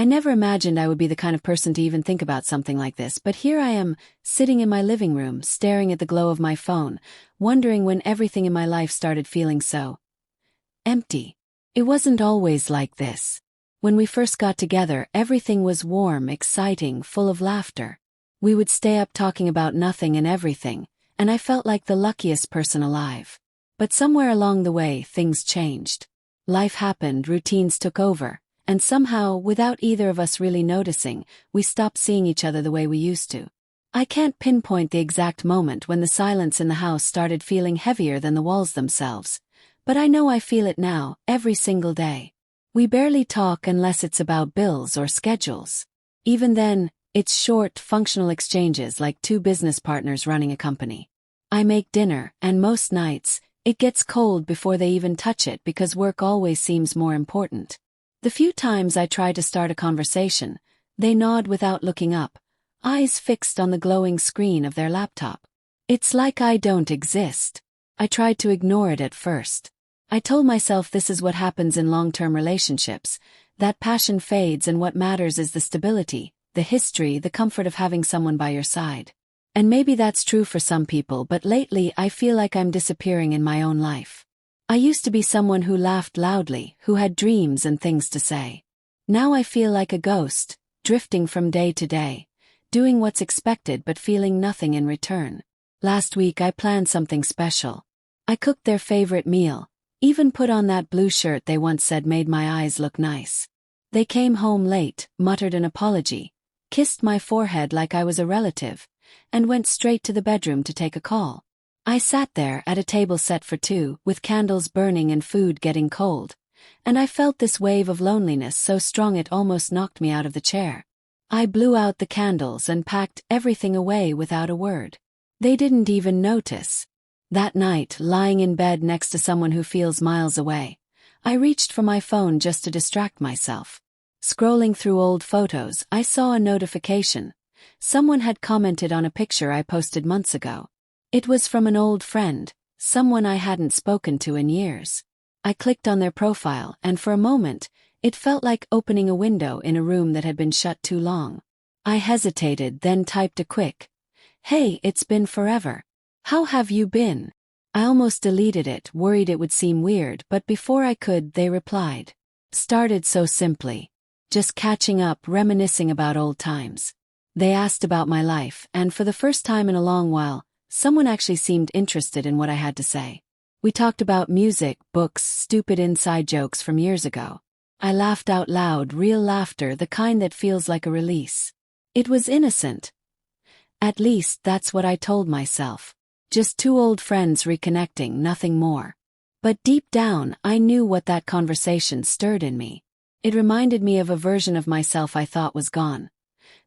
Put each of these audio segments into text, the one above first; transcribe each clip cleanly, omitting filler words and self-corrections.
I never imagined I would be the kind of person to even think about something like this, but here I am, sitting in my living room, staring at the glow of my phone, wondering when everything in my life started feeling so empty. It wasn't always like this. When we first got together, everything was warm, exciting, full of laughter. We would stay up talking about nothing and everything, and I felt like the luckiest person alive. But somewhere along the way, things changed. Life happened, routines took over, and somehow, without either of us really noticing, we stopped seeing each other the way we used to. I can't pinpoint the exact moment when the silence in the house started feeling heavier than the walls themselves, but I know I feel it now, every single day. We barely talk unless it's about bills or schedules. Even then, it's short, functional exchanges like two business partners running a company. I make dinner, and most nights, it gets cold before they even touch it because work always seems more important. The few times I try to start a conversation, they nod without looking up, eyes fixed on the glowing screen of their laptop. It's like I don't exist. I tried to ignore it at first. I told myself this is what happens in long-term relationships, that passion fades and what matters is the stability, the history, the comfort of having someone by your side. And maybe that's true for some people, but lately I feel like I'm disappearing in my own life. I used to be someone who laughed loudly, who had dreams and things to say. Now I feel like a ghost, drifting from day to day, doing what's expected but feeling nothing in return. Last week I planned something special. I cooked their favorite meal, even put on that blue shirt they once said made my eyes look nice. They came home late, muttered an apology, kissed my forehead like I was a relative, and went straight to the bedroom to take a call. I sat there at a table set for two, with candles burning and food getting cold, and I felt this wave of loneliness so strong it almost knocked me out of the chair. I blew out the candles and packed everything away without a word. They didn't even notice. That night, lying in bed next to someone who feels miles away, I reached for my phone just to distract myself. Scrolling through old photos, I saw a notification. Someone had commented on a picture I posted months ago. It was from an old friend, someone I hadn't spoken to in years. I clicked on their profile, and for a moment, it felt like opening a window in a room that had been shut too long. I hesitated, then typed a quick, "Hey, it's been forever. How have you been?" I almost deleted it, worried it would seem weird, but before I could, they replied. Started so simply. Just catching up, reminiscing about old times. They asked about my life, and for the first time in a long while, someone actually seemed interested in what I had to say. We talked about music, books, stupid inside jokes from years ago. I laughed out loud, real laughter, the kind that feels like a release. It was innocent. At least that's what I told myself. Just two old friends reconnecting, nothing more. But deep down, I knew what that conversation stirred in me. It reminded me of a version of myself I thought was gone.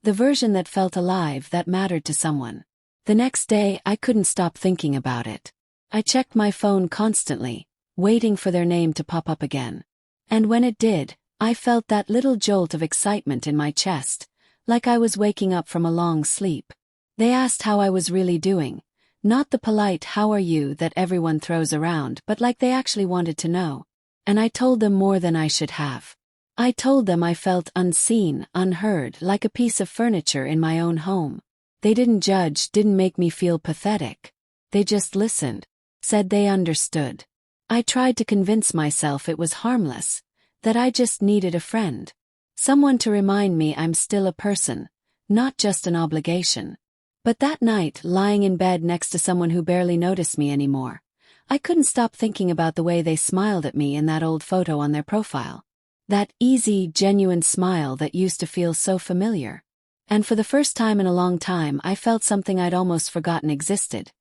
The version that felt alive, that mattered to someone. The next day, I couldn't stop thinking about it. I checked my phone constantly, waiting for their name to pop up again. And when it did, I felt that little jolt of excitement in my chest, like I was waking up from a long sleep. They asked how I was really doing, not the polite "how are you" that everyone throws around, but like they actually wanted to know. And I told them more than I should have. I told them I felt unseen, unheard, like a piece of furniture in my own home. They didn't judge, didn't make me feel pathetic. They just listened, said they understood. I tried to convince myself it was harmless, that I just needed a friend. Someone to remind me I'm still a person, not just an obligation. But that night, lying in bed next to someone who barely noticed me anymore, I couldn't stop thinking about the way they smiled at me in that old photo on their profile. That easy, genuine smile that used to feel so familiar. And for the first time in a long time, I felt something I'd almost forgotten existed.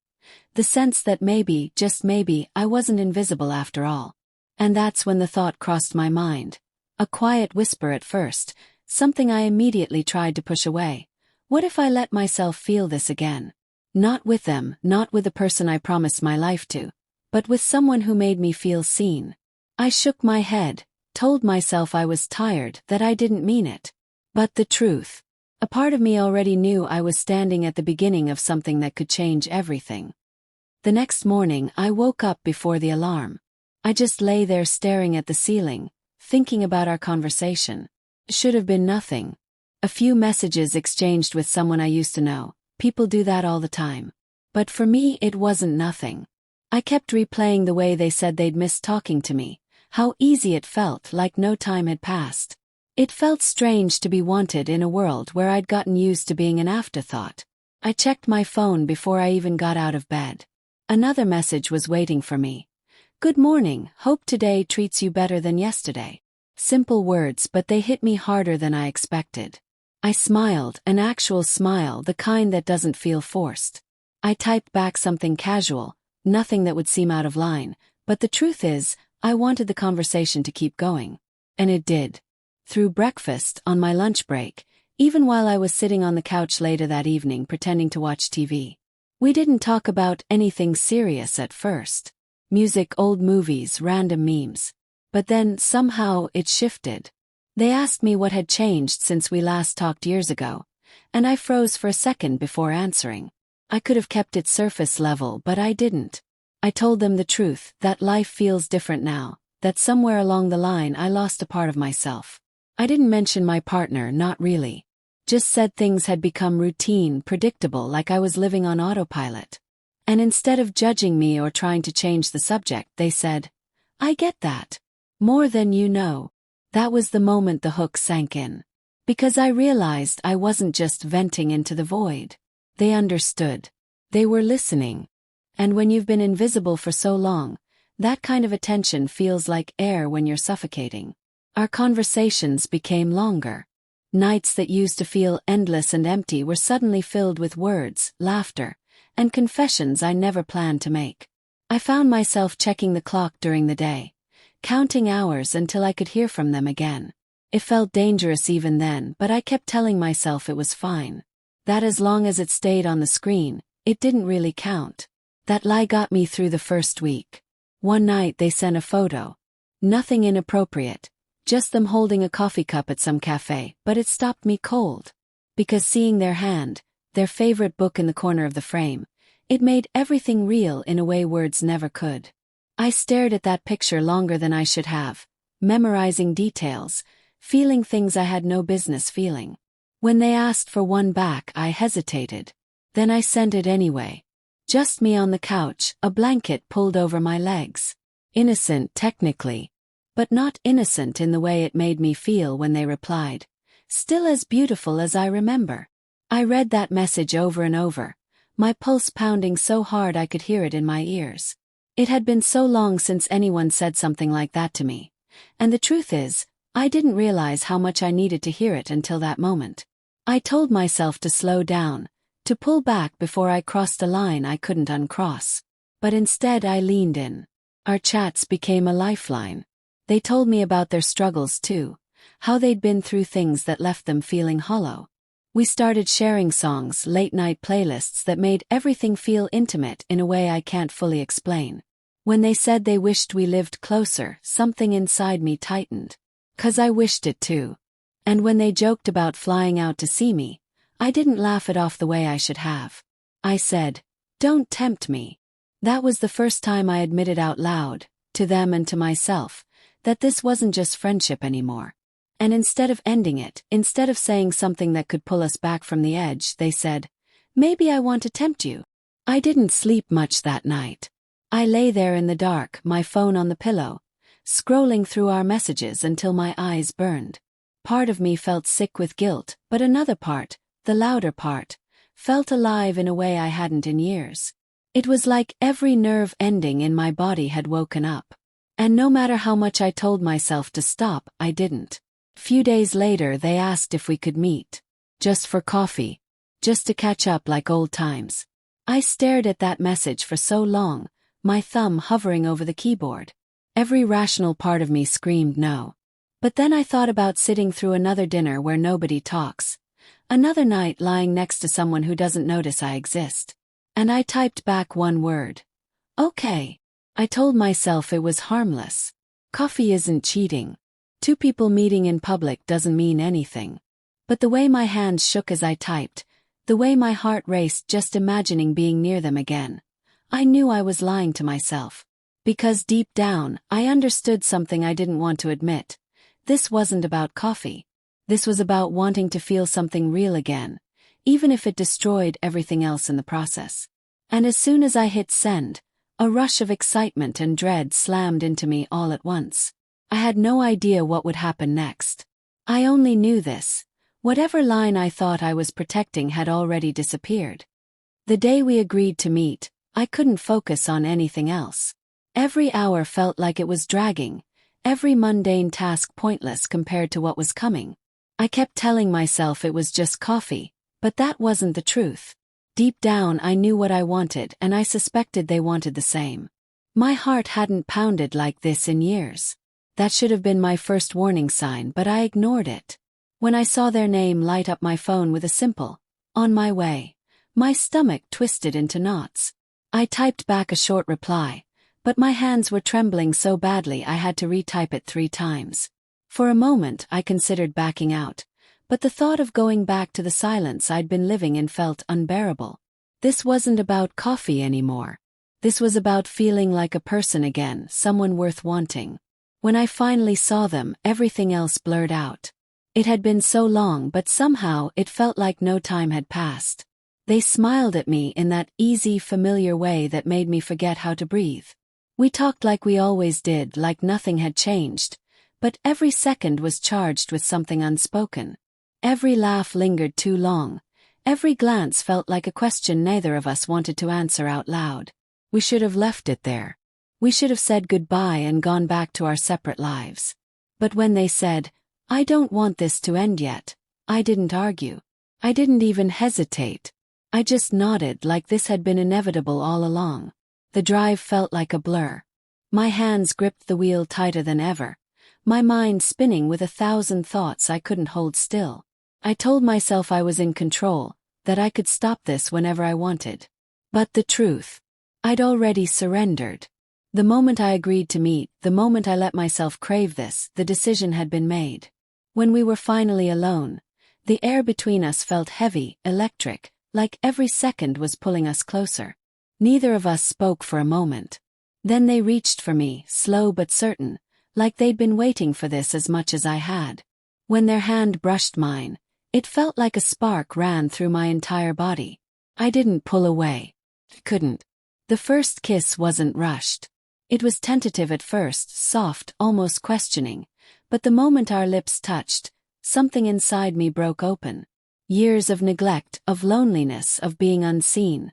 The sense that maybe, just maybe, I wasn't invisible after all. And that's when the thought crossed my mind. A quiet whisper at first, something I immediately tried to push away. What if I let myself feel this again? Not with them, not with the person I promised my life to, but with someone who made me feel seen. I shook my head, told myself I was tired, that I didn't mean it. But the truth. A part of me already knew I was standing at the beginning of something that could change everything. The next morning, I woke up before the alarm. I just lay there staring at the ceiling, thinking about our conversation. should have been nothing. A few messages exchanged with someone I used to know. People do that all the time. But for me, it wasn't nothing. I kept replaying the way they said they'd missed talking to me, how easy it felt, like no time had passed. It felt strange to be wanted in a world where I'd gotten used to being an afterthought. I checked my phone before I even got out of bed. Another message was waiting for me. Good morning, hope today treats you better than yesterday. Simple words, but they hit me harder than I expected. I smiled, an actual smile, the kind that doesn't feel forced. I typed back something casual, nothing that would seem out of line, but the truth is, I wanted the conversation to keep going. And it did. Through breakfast, on my lunch break, even while I was sitting on the couch later that evening pretending to watch TV. We didn't talk about anything serious at first. Music, old movies, random memes. But then, somehow, it shifted. They asked me what had changed since we last talked years ago, and I froze for a second before answering. I could have kept it surface level, but I didn't. I told them the truth, that life feels different now, that somewhere along the line I lost a part of myself. I didn't mention my partner, not really. Just said things had become routine, predictable, like I was living on autopilot. And instead of judging me or trying to change the subject, they said, I get that. More than you know. That was the moment the hook sank in. Because I realized I wasn't just venting into the void. They understood. They were listening. And when you've been invisible for so long, that kind of attention feels like air when you're suffocating. Our conversations became longer. Nights that used to feel endless and empty were suddenly filled with words, laughter, and confessions I never planned to make. I found myself checking the clock during the day, counting hours until I could hear from them again. It felt dangerous even then, but I kept telling myself it was fine. That as long as it stayed on the screen, it didn't really count. That lie got me through the first week. One night they sent a photo. Nothing inappropriate, just them holding a coffee cup at some cafe, but it stopped me cold. Because seeing their hand, their favorite book in the corner of the frame, it made everything real in a way words never could. I stared at that picture longer than I should have, memorizing details, feeling things I had no business feeling. When they asked for one back, I hesitated. Then I sent it anyway. Just me on the couch, a blanket pulled over my legs. Innocent, technically. But not innocent in the way it made me feel when they replied. Still as beautiful as I remember. I read that message over and over, my pulse pounding so hard I could hear it in my ears. It had been so long since anyone said something like that to me. And the truth is, I didn't realize how much I needed to hear it until that moment. I told myself to slow down, to pull back before I crossed a line I couldn't uncross. But instead I leaned in. Our chats became a lifeline. They told me about their struggles too, how they'd been through things that left them feeling hollow. We started sharing songs, late-night playlists that made everything feel intimate in a way I can't fully explain. When they said they wished we lived closer, something inside me tightened. 'Cause I wished it too. And when they joked about flying out to see me, I didn't laugh it off the way I should have. I said, "Don't tempt me." That was the first time I admitted out loud, to them and to myself, that this wasn't just friendship anymore. And instead of ending it, instead of saying something that could pull us back from the edge, they said, "Maybe I want to tempt you." I didn't sleep much that night. I lay there in the dark, my phone on the pillow, scrolling through our messages until my eyes burned. Part of me felt sick with guilt, but another part, the louder part, felt alive in a way I hadn't in years. It was like every nerve ending in my body had woken up. And no matter how much I told myself to stop, I didn't. Few days later they asked if we could meet. Just for coffee. Just to catch up like old times. I stared at that message for so long, my thumb hovering over the keyboard. Every rational part of me screamed no. But then I thought about sitting through another dinner where nobody talks. Another night lying next to someone who doesn't notice I exist. And I typed back one word. Okay. I told myself it was harmless. Coffee isn't cheating. Two people meeting in public doesn't mean anything. But the way my hands shook as I typed, the way my heart raced just imagining being near them again, I knew I was lying to myself. Because deep down, I understood something I didn't want to admit. This wasn't about coffee. This was about wanting to feel something real again, even if it destroyed everything else in the process. And as soon as I hit send, a rush of excitement and dread slammed into me all at once. I had no idea what would happen next. I only knew this: whatever line I thought I was protecting had already disappeared. The day we agreed to meet, I couldn't focus on anything else. Every hour felt like it was dragging, every mundane task pointless compared to what was coming. I kept telling myself it was just coffee, but that wasn't the truth. Deep down I knew what I wanted, and I suspected they wanted the same. My heart hadn't pounded like this in years. That should have been my first warning sign, but I ignored it. When I saw their name light up my phone with a simple, "On my way," my stomach twisted into knots. I typed back a short reply, but my hands were trembling so badly I had to retype it 3 times. For a moment I considered backing out, but the thought of going back to the silence I'd been living in felt unbearable. This wasn't about coffee anymore. This was about feeling like a person again, someone worth wanting. When I finally saw them, everything else blurred out. It had been so long, but somehow it felt like no time had passed. They smiled at me in that easy, familiar way that made me forget how to breathe. We talked like we always did, like nothing had changed, but every second was charged with something unspoken. Every laugh lingered too long. Every glance felt like a question neither of us wanted to answer out loud. We should have left it there. We should have said goodbye and gone back to our separate lives. But when they said, "I don't want this to end yet," I didn't argue. I didn't even hesitate. I just nodded like this had been inevitable all along. The drive felt like a blur. My hands gripped the wheel tighter than ever, my mind spinning with 1,000 thoughts I couldn't hold still. I told myself I was in control, that I could stop this whenever I wanted. But the truth, I'd already surrendered. The moment I agreed to meet, the moment I let myself crave this, the decision had been made. When we were finally alone, the air between us felt heavy, electric, like every second was pulling us closer. Neither of us spoke for a moment. Then they reached for me, slow but certain, like they'd been waiting for this as much as I had. When their hand brushed mine, it felt like a spark ran through my entire body. I didn't pull away. Couldn't. The first kiss wasn't rushed. It was tentative at first, soft, almost questioning, but the moment our lips touched, something inside me broke open. Years of neglect, of loneliness, of being unseen.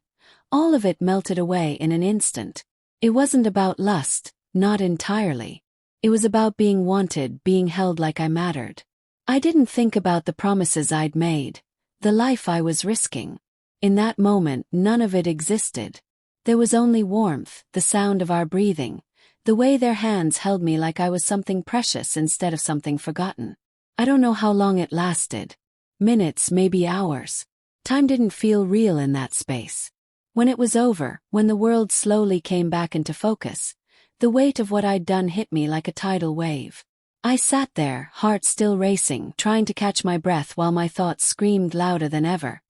All of it melted away in an instant. It wasn't about lust, not entirely. It was about being wanted, being held like I mattered. I didn't think about the promises I'd made, the life I was risking. In that moment, none of it existed. There was only warmth, the sound of our breathing, the way their hands held me like I was something precious instead of something forgotten. I don't know how long it lasted. Minutes, maybe hours. Time didn't feel real in that space. When it was over, when the world slowly came back into focus, the weight of what I'd done hit me like a tidal wave. I sat there, heart still racing, trying to catch my breath while my thoughts screamed louder than ever.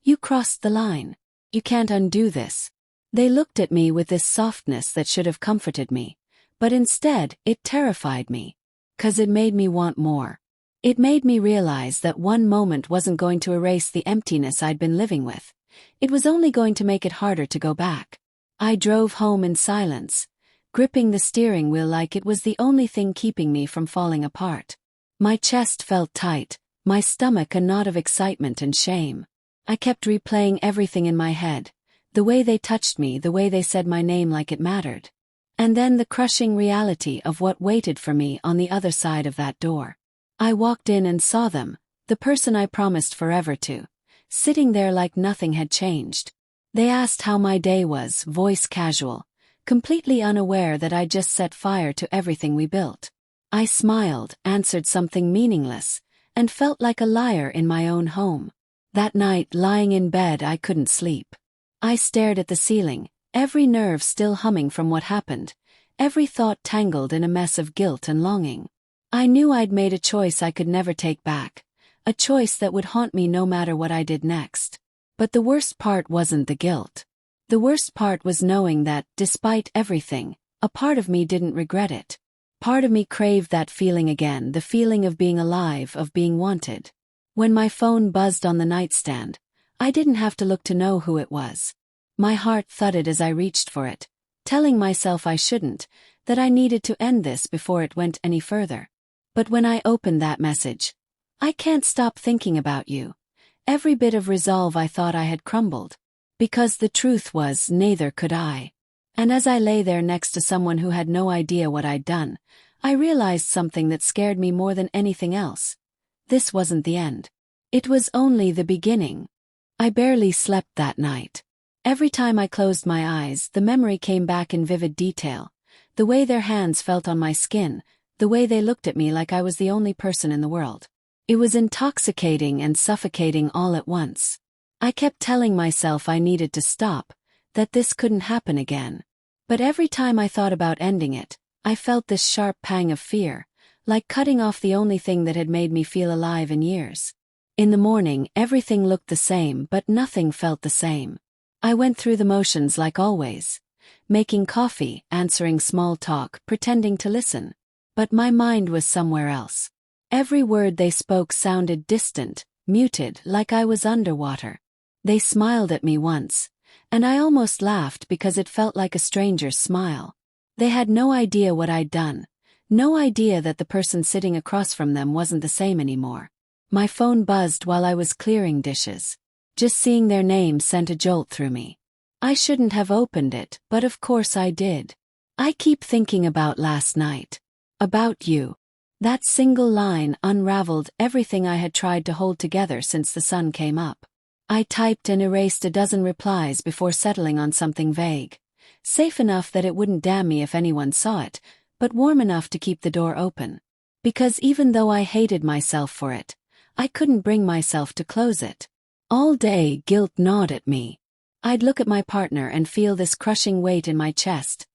"You crossed the line. You can't undo this." They looked at me with this softness that should have comforted me, but instead, it terrified me. 'Cause it made me want more. It made me realize that one moment wasn't going to erase the emptiness I'd been living with. It was only going to make it harder to go back. I drove home in silence, gripping the steering wheel like it was the only thing keeping me from falling apart. My chest felt tight, my stomach a knot of excitement and shame. I kept replaying everything in my head, the way they touched me, the way they said my name like it mattered. And then the crushing reality of what waited for me on the other side of that door. I walked in and saw them, the person I promised forever to, sitting there like nothing had changed. They asked how my day was, voice casual, completely unaware that I'd just set fire to everything we built. I smiled, answered something meaningless, and felt like a liar in my own home. That night, lying in bed, I couldn't sleep. I stared at the ceiling, every nerve still humming from what happened, every thought tangled in a mess of guilt and longing. I knew I'd made a choice I could never take back, a choice that would haunt me no matter what I did next. But the worst part wasn't the guilt. The worst part was knowing that, despite everything, a part of me didn't regret it. Part of me craved that feeling again, the feeling of being alive, of being wanted. When my phone buzzed on the nightstand, I didn't have to look to know who it was. My heart thudded as I reached for it, telling myself I shouldn't, that I needed to end this before it went any further. But when I opened that message, "I can't stop thinking about you," every bit of resolve I thought I had crumbled. Because the truth was, neither could I. And as I lay there next to someone who had no idea what I'd done, I realized something that scared me more than anything else. This wasn't the end. It was only the beginning. I barely slept that night. Every time I closed my eyes, the memory came back in vivid detail. The way their hands felt on my skin, the way they looked at me like I was the only person in the world. It was intoxicating and suffocating all at once. I kept telling myself I needed to stop, that this couldn't happen again. But every time I thought about ending it, I felt this sharp pang of fear, like cutting off the only thing that had made me feel alive in years. In the morning, everything looked the same, but nothing felt the same. I went through the motions like always, making coffee, answering small talk, pretending to listen. But my mind was somewhere else. Every word they spoke sounded distant, muted, like I was underwater. They smiled at me once, and I almost laughed because it felt like a stranger's smile. They had no idea what I'd done, no idea that the person sitting across from them wasn't the same anymore. My phone buzzed while I was clearing dishes. Just seeing their name sent a jolt through me. I shouldn't have opened it, but of course I did. I keep thinking about last night. About you. That single line unraveled everything I had tried to hold together since the sun came up. I typed and erased a dozen replies before settling on something vague. Safe enough that it wouldn't damn me if anyone saw it, but warm enough to keep the door open. Because even though I hated myself for it, I couldn't bring myself to close it. All day, guilt gnawed at me. I'd look at my partner and feel this crushing weight in my chest.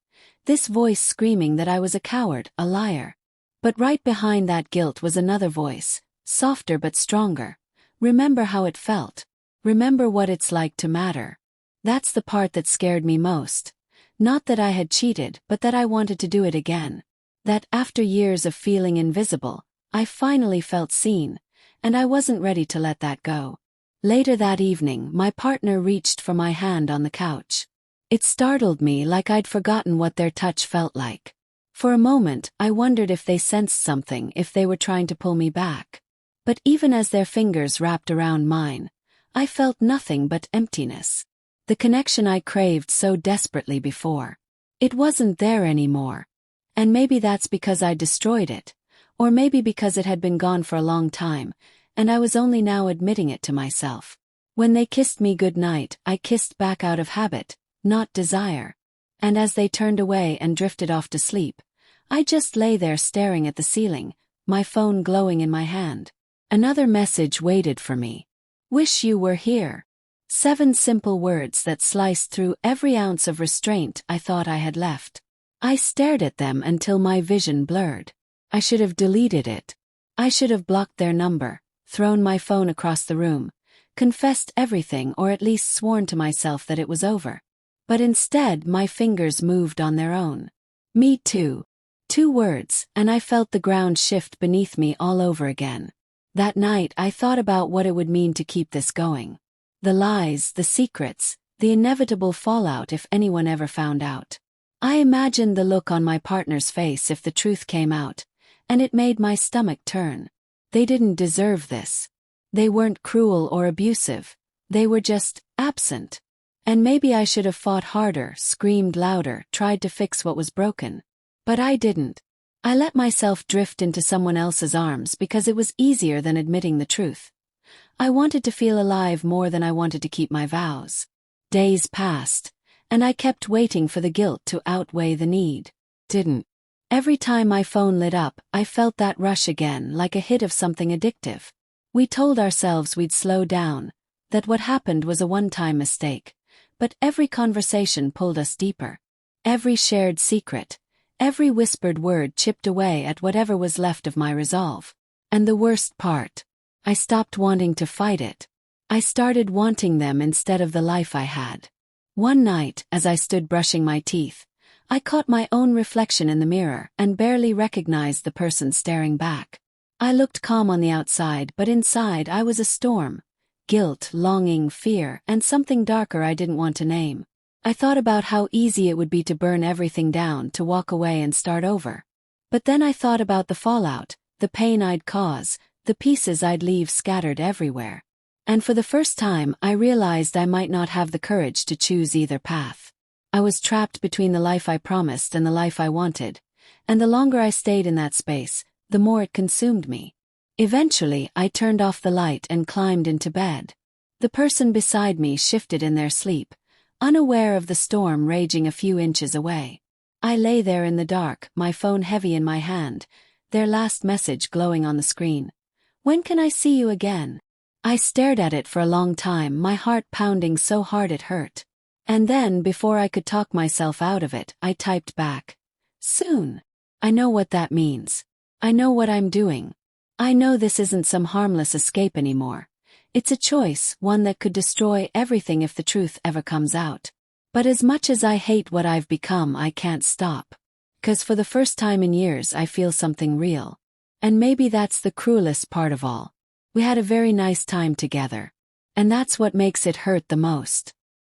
This voice screaming that I was a coward, a liar. But right behind that guilt was another voice, softer but stronger. Remember how it felt. Remember what it's like to matter. That's the part that scared me most. Not that I had cheated, but that I wanted to do it again. That after years of feeling invisible, I finally felt seen, and I wasn't ready to let that go. Later that evening, my partner reached for my hand on the couch. It startled me, like I'd forgotten what their touch felt like. For a moment, I wondered if they sensed something, if they were trying to pull me back. But even as their fingers wrapped around mine, I felt nothing but emptiness. The connection I craved so desperately before. It wasn't there anymore. And maybe that's because I destroyed it, or maybe because it had been gone for a long time, and I was only now admitting it to myself. When they kissed me goodnight, I kissed back out of habit, not desire. And as they turned away and drifted off to sleep, I just lay there staring at the ceiling, my phone glowing in my hand. Another message waited for me. Wish you were here. 7 simple words that sliced through every ounce of restraint I thought I had left. I stared at them until my vision blurred. I should have deleted it. I should have blocked their number, thrown my phone across the room, confessed everything, or at least sworn to myself that it was over. But instead, my fingers moved on their own. Me too. 2 words, and I felt the ground shift beneath me all over again. That night I thought about what it would mean to keep this going. The lies, the secrets, the inevitable fallout if anyone ever found out. I imagined the look on my partner's face if the truth came out, and it made my stomach turn. They didn't deserve this. They weren't cruel or abusive. They were just absent. And maybe I should have fought harder, screamed louder, tried to fix what was broken. But I didn't. I let myself drift into someone else's arms because it was easier than admitting the truth. I wanted to feel alive more than I wanted to keep my vows. Days passed, and I kept waiting for the guilt to outweigh the need. Didn't. Every time my phone lit up, I felt that rush again, like a hit of something addictive. We told ourselves we'd slow down, that what happened was a one-time mistake. But every conversation pulled us deeper. Every shared secret, every whispered word chipped away at whatever was left of my resolve. And the worst part, I stopped wanting to fight it. I started wanting them instead of the life I had. One night, as I stood brushing my teeth, I caught my own reflection in the mirror and barely recognized the person staring back. I looked calm on the outside, but inside I was a storm. Guilt, longing, fear, and something darker I didn't want to name. I thought about how easy it would be to burn everything down, to walk away and start over. But then I thought about the fallout, the pain I'd cause, the pieces I'd leave scattered everywhere. And for the first time, I realized I might not have the courage to choose either path. I was trapped between the life I promised and the life I wanted, and the longer I stayed in that space, the more it consumed me. Eventually, I turned off the light and climbed into bed. The person beside me shifted in their sleep, unaware of the storm raging a few inches away. I lay there in the dark, my phone heavy in my hand, their last message glowing on the screen. "When can I see you again?" I stared at it for a long time, my heart pounding so hard it hurt. And then, before I could talk myself out of it, I typed back, "Soon." I know what that means. I know what I'm doing. I know this isn't some harmless escape anymore. It's a choice, one that could destroy everything if the truth ever comes out. But as much as I hate what I've become, I can't stop. 'Cause for the first time in years I feel something real. And maybe that's the cruelest part of all. We had a very nice time together. And that's what makes it hurt the most.